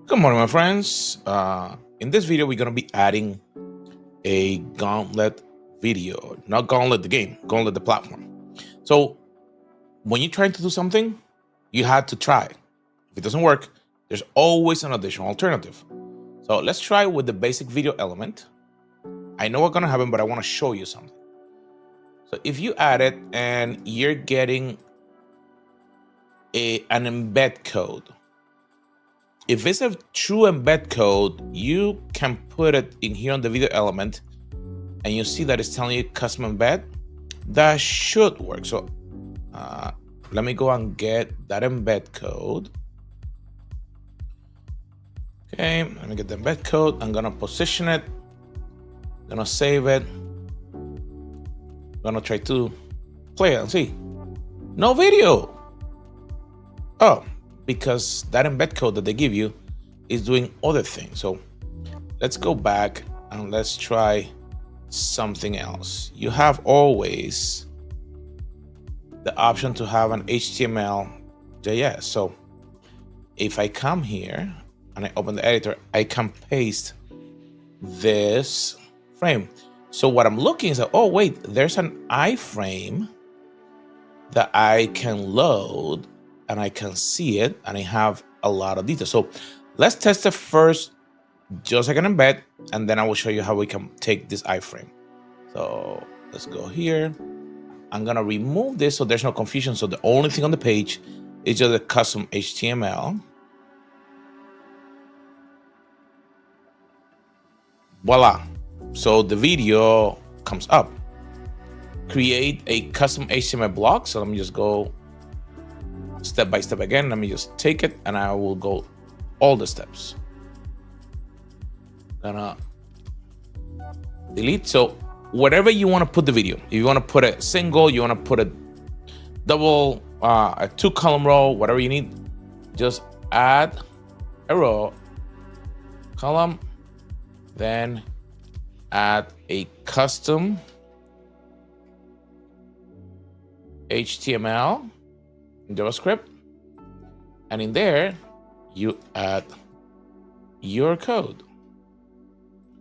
Good morning, my friends. In this video, we're going to be adding a Gauntlet video, not Gauntlet the game, Gauntlet the platform. So when you're trying to do something, you had to try. If it doesn't work, there's always an additional alternative. So let's try with the basic video element. I know what's going to happen, but I want to show you something. So if you add it and you're getting an embed code, if it's a true embed code, you can put it in here on the video element and you see that it's telling you custom embed. That should work. So let me go and get that embed code. Okay, let me get the embed code. I'm gonna position it. I'm gonna save it. I'm gonna try to play it and see. No video. Oh, because that embed code that they give you is doing other things. So let's go back and let's try something else. You have always the option to have an HTML.js. So if I come here and I open the editor, I can paste this frame. So what I'm looking is, oh wait, there's an iframe that I can load and I can see it and I have a lot of details. So let's test it first, just like an embed, and then I will show you how we can take this iframe. So let's go here. I'm gonna remove this so there's no confusion. So the only thing on the page is just a custom HTML. Voila. So the video comes up. Create a custom HTML block. So let me just go step by step again. Let me just take it and I will go all the steps. Gonna delete. So whatever you want to put the video, if you want to put a single, you want to put a double, a 2-column row, whatever you need, just add a row, column, then add a custom HTML JavaScript, and in there you add your code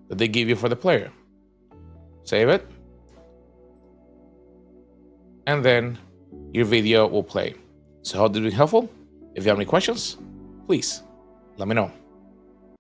that they give you for the player. Save it, and then your video will play. So how did it be helpful? If you have any questions, please let me know.